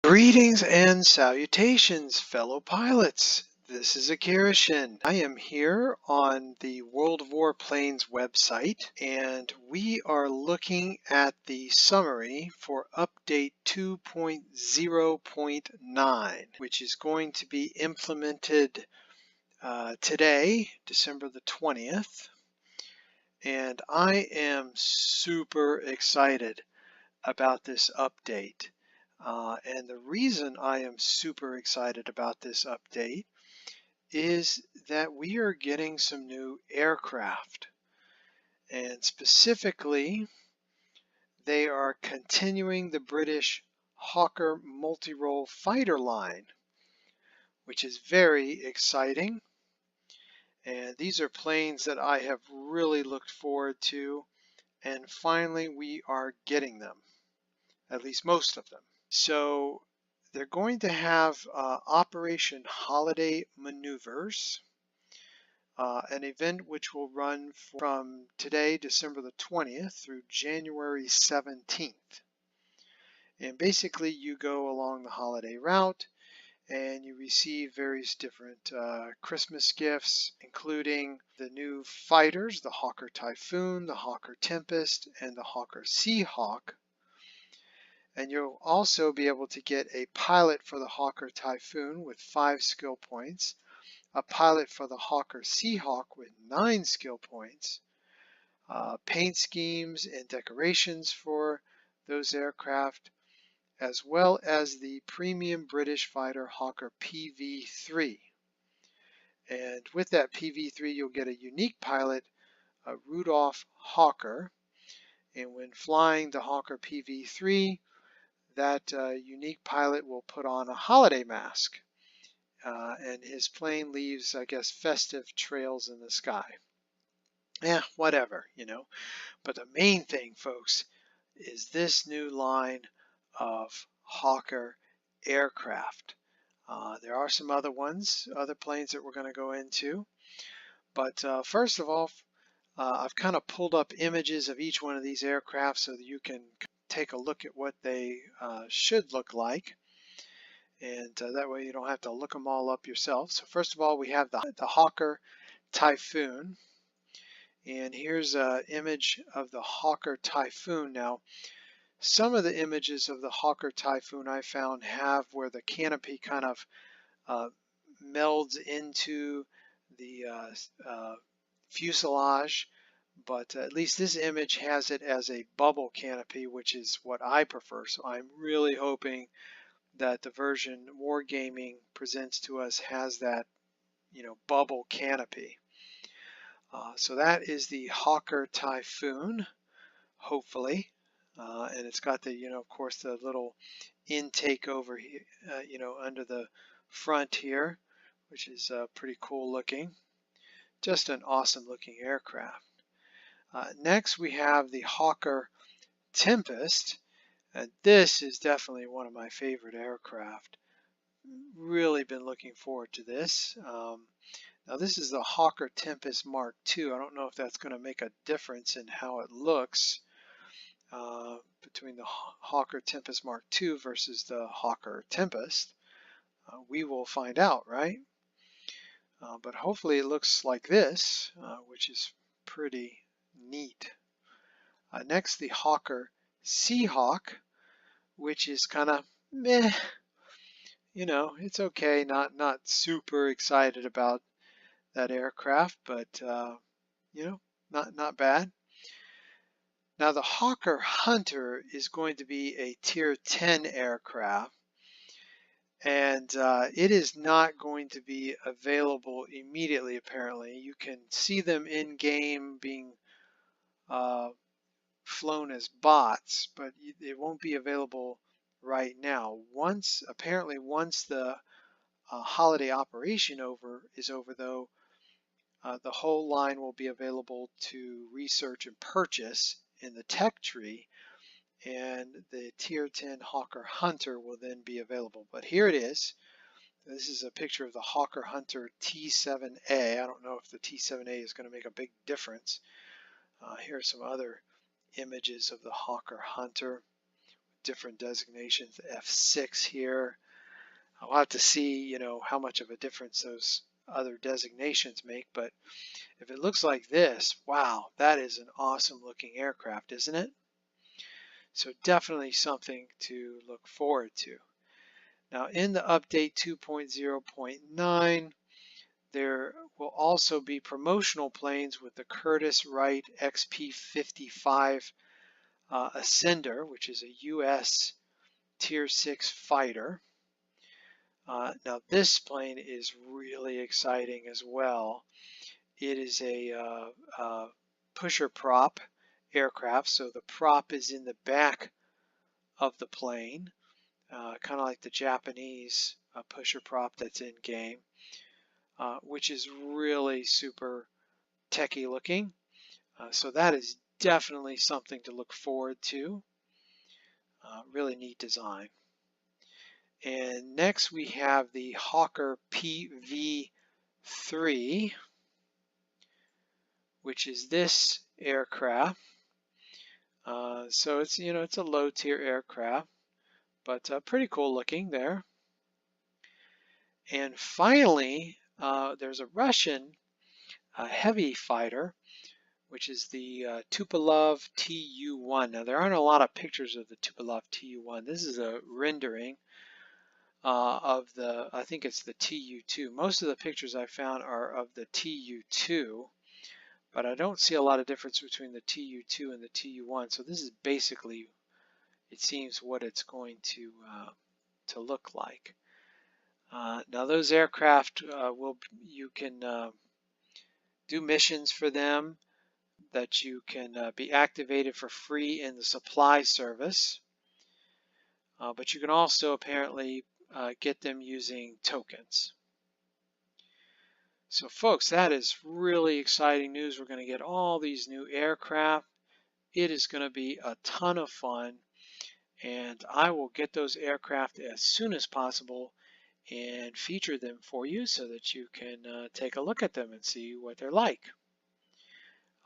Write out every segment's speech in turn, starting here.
Greetings and salutations, fellow pilots. This is Akirishin. I am here on the World of Warplanes website, and we are looking at the summary for update 2.0.9, which is going to be implemented today, December the 20th. And I am super excited about this update. And the reason I am super excited about this update is that we are getting some new aircraft. And specifically, they are continuing the British Hawker multi-role fighter line, which is very exciting. And these are planes that I have really looked forward to. And finally, we are getting them, at least most of them. So they're going to have Operation Holiday Maneuvers, an event which will run from today, December the 20th, through January 17th. And basically you go along the holiday route and you receive various different Christmas gifts, including the new fighters, the Hawker Typhoon, the Hawker Tempest, and the Hawker Seahawk. And you'll also be able to get a pilot for the Hawker Typhoon with 5 skill points, a pilot for the Hawker Seahawk with 9 skill points, paint schemes and decorations for those aircraft, as well as the premium British fighter Hawker PV-3. And with that PV-3, you'll get a unique pilot, Rudolph Hawker. And when flying the Hawker PV-3, that unique pilot will put on a holiday mask, and his plane leaves, I guess, festive trails in the sky. Yeah, whatever, you know. But the main thing, folks, is this new line of Hawker aircraft. There are some other ones, other planes that we're going to go into. But first of all, I've kind of pulled up images of each one of these aircraft so that you can take a look at what they should look like, and that way you don't have to look them all up yourself. So first of all, we have the Hawker Typhoon, and here's an image of the Hawker Typhoon. Now, some of the images of the Hawker Typhoon I found have where the canopy kind of melds into the fuselage, but at least this image has it as a bubble canopy, which is what I prefer. So I'm really hoping that the version Wargaming presents to us has that, you know, bubble canopy. So that is the Hawker Typhoon, hopefully, and it's got the, you know, of course, the little intake over here, you know, under the front here, which is pretty cool looking. Just an awesome looking aircraft. Next, we have the Hawker Tempest, and this is definitely one of my favorite aircraft. Really been looking forward to this. Now, this is the Hawker Tempest Mark II. I don't know if that's going to make a difference in how it looks between the Hawker Tempest Mark II versus the Hawker Tempest. We will find out, right? But hopefully it looks like this, which is pretty neat. Next, the Hawker Seahawk, which is kind of meh. You know, it's okay. Not super excited about that aircraft, but you know, not bad. Now, the Hawker Hunter is going to be a Tier 10 aircraft, and it is not going to be available immediately. Apparently, you can see them in game being flown as bots, but it won't be available right now. Apparently once the holiday operation is over though, the whole line will be available to research and purchase in the tech tree, and the Tier 10 Hawker Hunter will then be available. But here it is. This is a picture of the Hawker Hunter T7A. I don't know if the T7A is going to make a big difference. Here are some other images of the Hawker Hunter. different designations. F6 here. I'll have to see, you know, how much of a difference those other designations make, but if it looks like this, wow, that is an awesome looking aircraft, isn't it? So definitely something to look forward to. Now in the update 2.0.9, there will also be promotional planes with the Curtiss-Wright XP-55 Ascender, which is a US Tier 6 fighter. Now this plane is really exciting as well. It is a pusher prop aircraft, so the prop is in the back of the plane, kind of like the Japanese pusher prop that's in game, which is really super techy looking. So that is definitely something to look forward to. Really neat design. And next we have the Hawker PV3, which is this aircraft. So it's, you know, it's a low tier aircraft, but pretty cool looking there. And finally, there's a Russian heavy fighter, which is the Tupolev Tu-1. Now there aren't a lot of pictures of the Tupolev Tu-1. This is a rendering of the, I think it's the Tu-2. Most of the pictures I found are of the Tu-2, but I don't see a lot of difference between the Tu-2 and the Tu-1. So this is basically, it seems, what it's going to look like. Now those aircraft you can do missions for them that you can be activated for free in the supply service, but you can also apparently get them using tokens. So folks, that is really exciting news. We're going to get all these new aircraft. It is going to be a ton of fun, and I will get those aircraft as soon as possible and feature them for you so that you can take a look at them and see what they're like.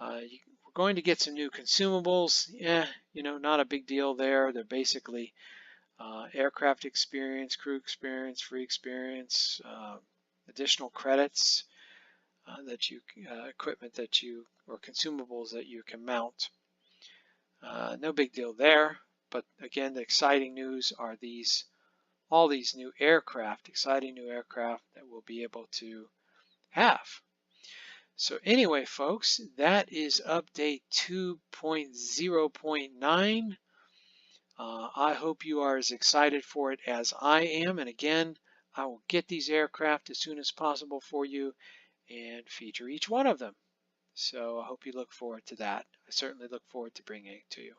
We're going to get some new consumables. Yeah, you know, not a big deal there. They're basically aircraft experience, crew experience, free experience, additional credits that you, equipment that you, or consumables that you can mount. No big deal there. But again, the exciting news are all these new aircraft, exciting new aircraft that we'll be able to have. So anyway, folks, that is update 2.0.9. I hope you are as excited for it as I am. And again, I will get these aircraft as soon as possible for you and feature each one of them. So I hope you look forward to that. I certainly look forward to bringing it to you.